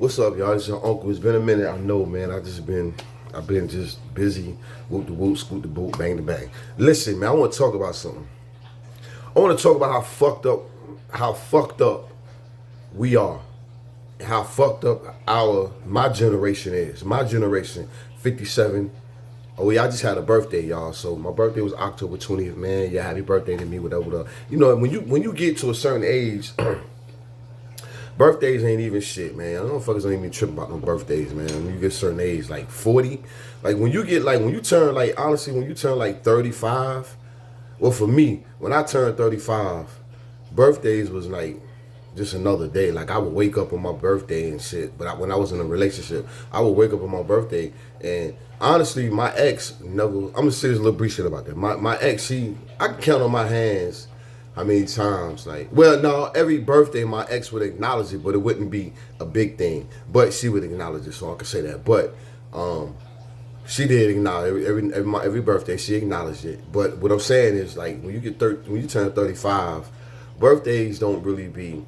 What's up, y'all? It's your uncle. It's been a minute. I know, man. I've been just busy. Whoop the whoop, scoot the boot, bang the bang. Listen, man. I want to talk about something. I want to talk about how fucked up we are, how fucked up my generation is. My generation, 57. Oh yeah, I just had a birthday, y'all. So my birthday was October 20th, man. Yeah, happy birthday to me, whatever. You know, when you get to a certain age. Birthdays ain't even shit, man. I don't know fuckers don't even trip about no birthdays, man. When you get a certain age, like 40, like when you turn when you turn like 35. Well, for me, when I turned 35, birthdays was like just another day. Like I would wake up on my birthday and shit. But when I was in a relationship, I would wake up on my birthday, and honestly, my ex never. I'm gonna say this a little brief shit about that. My ex, I can count on my hands how many times, no, every birthday my ex would acknowledge it, but it wouldn't be a big thing. But she would acknowledge it, so I could say that. But she did acknowledge every birthday. She acknowledged it. But what I'm saying is, like, when you turn 35, birthdays don't really be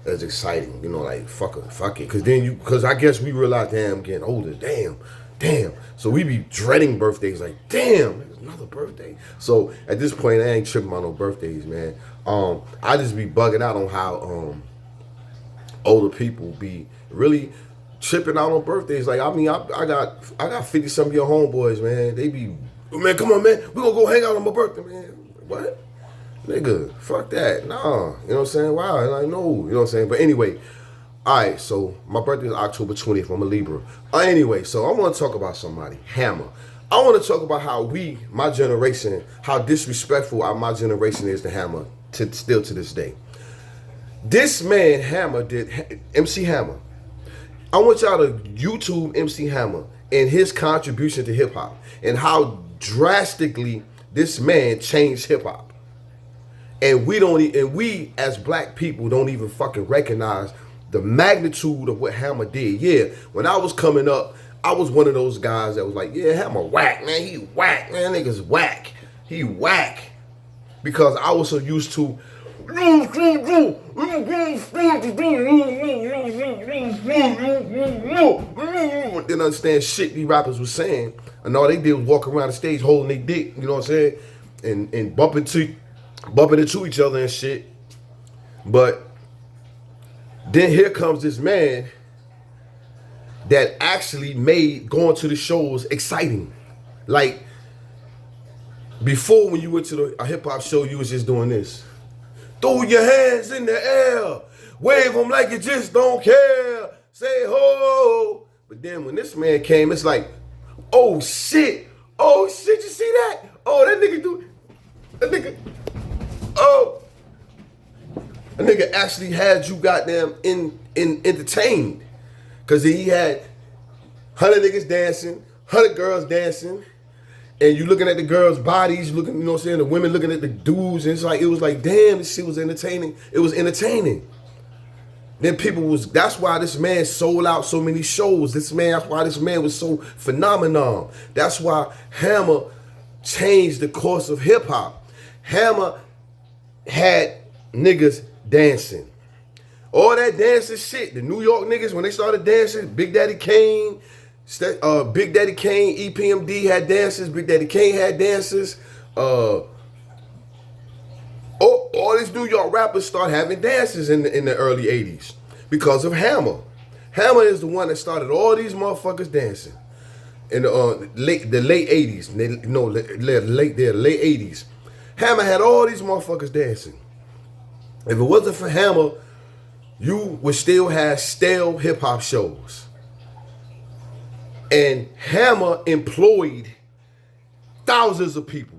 as exciting. You know, like fuck it, because I guess we realize, damn, I'm getting older. Damn. So we be dreading birthdays, like, damn, there's another birthday. So at this point, I ain't tripping about no birthdays, man. I just be bugging out on how older people be really tripping out on birthdays. Like, I mean, I got 50-some year homeboys, man. They be, man, come on, man, we gonna go hang out on my birthday, man. What? Nigga, fuck that. Nah. You know what I'm saying? Why? Like, no. You know what I'm saying? But anyway, all right, so my birthday is October 20th. I'm a Libra. Anyway, so I want to talk about somebody, Hammer. I want to talk about how my generation, how disrespectful my generation is to Hammer, still to this day. This man, Hammer, MC Hammer. I want y'all to YouTube MC Hammer and his contribution to hip hop and how drastically this man changed hip hop. And we as black people don't even fucking recognize the magnitude of what Hammer did. Yeah, when I was coming up, I was one of those guys that was like, yeah, Hammer whack, man. He whack, man. Nigga's whack. He whack. Because I was so used to didn't understand shit these rappers was saying. And all they did was walk around the stage holding their dick, you know what I'm saying? And bumping into each other and shit. But then here comes this man that actually made going to the shows exciting. Like, before, when you went to a hip-hop show, you was just doing this. Throw your hands in the air. Wave them like you just don't care. Say ho. But then when this man came, it's like, oh shit. Oh shit, you see that? Oh, that nigga, oh. A nigga actually had you goddamn entertained. Cause he had 100 niggas dancing, 100 girls dancing, and you looking at the girls' bodies, you know what I'm saying, the women looking at the dudes, and it was like, damn, this shit was entertaining. It was entertaining. Then that's why this man sold out so many shows. That's why this man was so phenomenal. That's why Hammer changed the course of hip hop. Hammer had niggas dancing. All that dancing shit, the New York niggas, when they started dancing, Big Daddy Kane, EPMD had dances, Big Daddy Kane had dances. All these New York rappers start having dances in the early 80s because of Hammer. Hammer is the one that started all these motherfuckers dancing in the late 80s. Late 80s. Hammer had all these motherfuckers dancing. If it wasn't for Hammer, you would still have stale hip-hop shows. And Hammer employed thousands of people.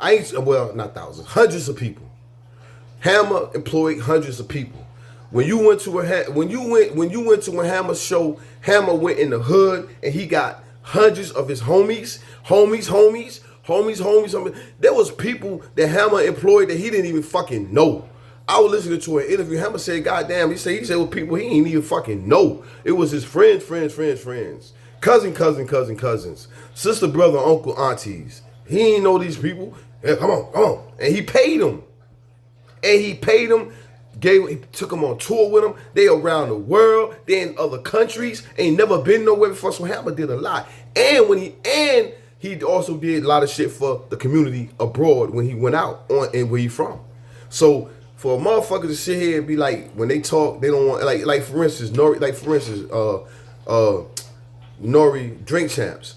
Not thousands, hundreds of people. Hammer employed hundreds of people. When you went to a Hammer show, Hammer went in the hood and he got hundreds of his homies. There was people that Hammer employed that he didn't even fucking know. I was listening to an interview. Hammer said, goddamn, he said with people he ain't even fucking know. It was his friends. Cousins. Sister, brother, uncle, aunties. He ain't know these people. Yeah, come on. And he paid them. he took them on tour with him. They around the world. They in other countries. Ain't never been nowhere before. So Hammer did a lot. And he also did a lot of shit for the community abroad when he went out on and where he from. So for a motherfucker to sit here and be like, when they talk, they don't want like for instance, Nori Drink Champs.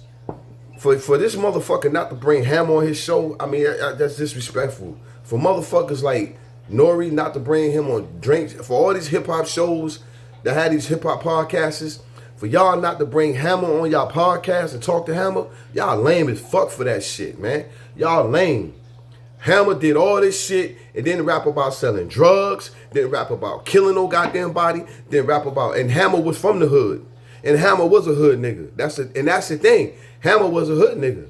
For this motherfucker not to bring Hammer on his show, I mean that's disrespectful. For motherfuckers like Nori not to bring him on drinks, for all these hip hop shows that had these hip hop podcasts, for y'all not to bring Hammer on y'all podcast and talk to Hammer, y'all lame as fuck for that shit, man. Y'all lame. Hammer did all this shit and then rap about selling drugs, then rap about killing no goddamn body, then rap about, and Hammer was from the hood. And Hammer was a hood nigga. That's the thing. Hammer was a hood nigga.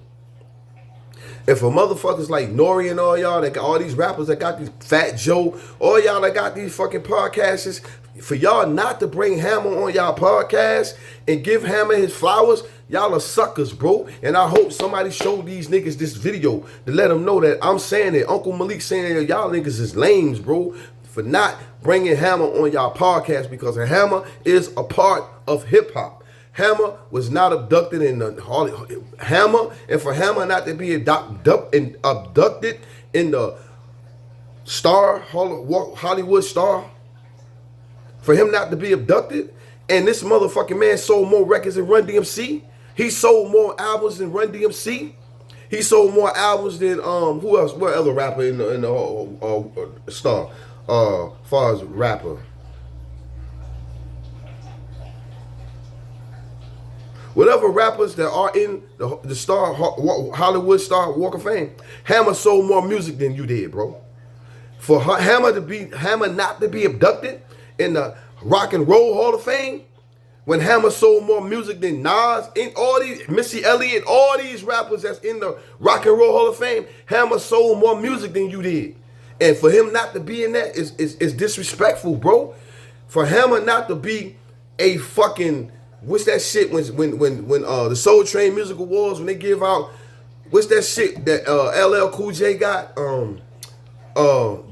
And for motherfuckers like Nori and all y'all that got all these rappers that got these Fat Joe, all y'all that got these fucking podcasts, for y'all not to bring Hammer on y'all podcast and give Hammer his flowers, y'all are suckers, bro. And I hope somebody showed these niggas this video to let them know that I'm saying it. Uncle Malik saying that y'all niggas is lames, bro, for not bringing Hammer on y'all podcast, because Hammer is a part of hip hop. Hammer was not abducted in the Hammer, and for Hammer not to be abducted in the Hollywood star, for him not to be abducted, and this motherfucking man sold more records than Run DMC. He sold more albums than Run DMC. He sold more albums than who else? What other rapper in the star? Far as rapper. Whatever rappers that are in the star Hollywood star Walk of Fame, Hammer sold more music than you did, bro. For Hammer not to be abducted in the Rock and Roll Hall of Fame, when Hammer sold more music than Nas, in all these Missy Elliott, all these rappers that's in the Rock and Roll Hall of Fame, Hammer sold more music than you did. And for him not to be in that is disrespectful, bro. For Hammer not to be a fucking, what's that shit when the Soul Train Music Awards, when they give out, what's that shit that LL Cool J got? The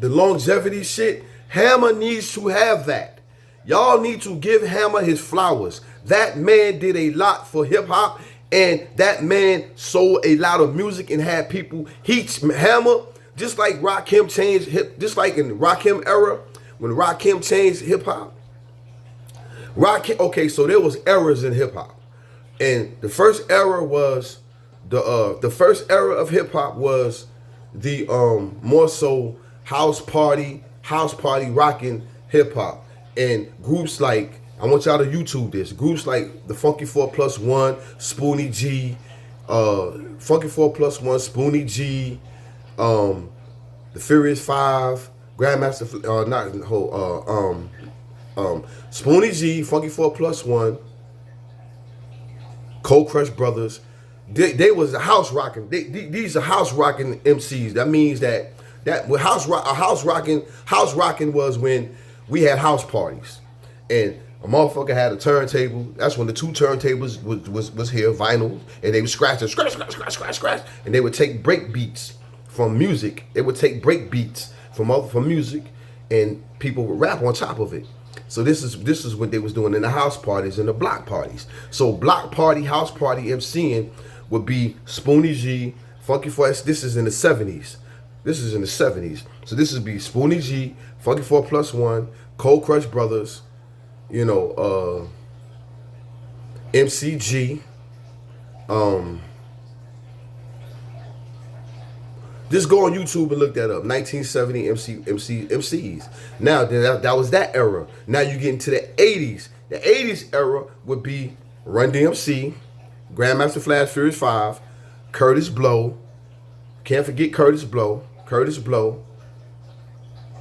longevity shit. Hammer needs to have that. Y'all need to give Hammer his flowers. That man did a lot for hip hop, and that man sold a lot of music and had people. Hammer, just like Rakim changed just like in the Rakim era, when Rakim changed hip hop. Okay, so there was eras in hip hop, and the first era was the first era of hip hop was the more so house party rocking hip hop, and groups like, I want y'all to YouTube this, groups like the Funky 4+1, Spoonie G, Funky 4+1, Spoonie G, the Furious Five, Grandmaster, Spoonie G, Funky 4+1, Cold Crush Brothers. They was a house rocking. These are house rocking MCs. That means that house rocking was when we had house parties, and a motherfucker had a turntable. That's when the two turntables was here, vinyl, and they would scratch, and they would take break beats from music. They would take break beats from music, and people would rap on top of it. So this is what they was doing in the house parties and the block parties. So block party, house party MCing would be Spoonie G, Funky 4. This is in the 70s. So this would be Spoonie G, Funky 4+1, Cold Crush Brothers, MCG, just go on YouTube and look that up. 1970 MCs. Now that was that era. Now you get into the 80s. The 80s era would be Run DMC, Grandmaster Flash Furious 5, Curtis Blow. Can't forget Curtis Blow.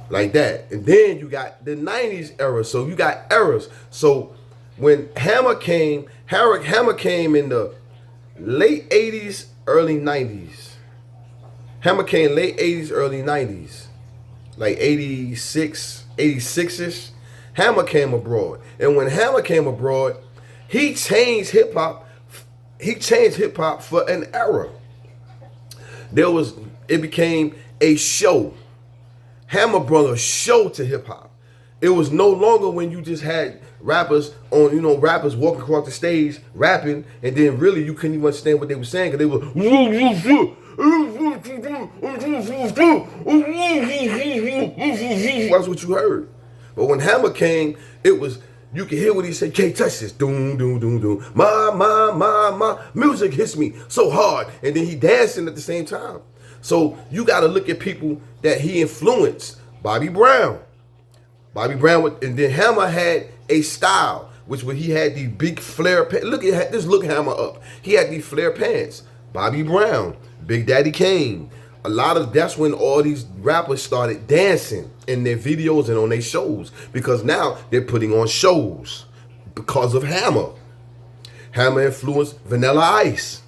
Like that. And then you got the 90s era. So you got eras. So when Hammer came in the late 80s, early 90s. Hammer came late 80s, early 90s. Like 86-ish. Hammer came abroad. And when Hammer came abroad, he changed hip hop. He changed hip hop for an era. It became a show. Hammer brought a show to hip hop. It was no longer when you just had rappers on, rappers walking across the stage rapping, and then really you couldn't even understand what they were saying because they were. That's what you heard. But when Hammer came, it was. You could hear what he said. Can't touch this. Doom, doom, doom, doom. My. Music hits me so hard. And then he dancing at the same time. So you got to look at people that he influenced. Bobby Brown, and then Hammer had a style, which when he had these big flare pants. Look Hammer up. He had these flare pants. Bobby Brown, Big Daddy Kane. That's when all these rappers started dancing in their videos and on their shows, because now they're putting on shows because of Hammer. Hammer influenced Vanilla Ice.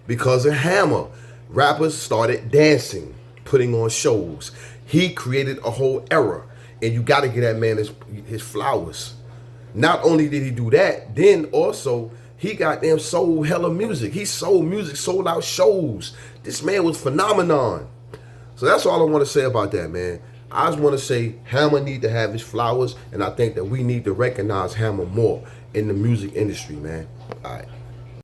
Because of Hammer, rappers started dancing, putting on shows. He created a whole era, and you got to give that man his flowers. Not only did he do that, then also he goddamn sold hella music. He sold music, sold out shows. This man was phenomenon. So that's all I want to say about that, man. I just want to say Hammer need to have his flowers, and I think that we need to recognize Hammer more in the music industry, man. All right.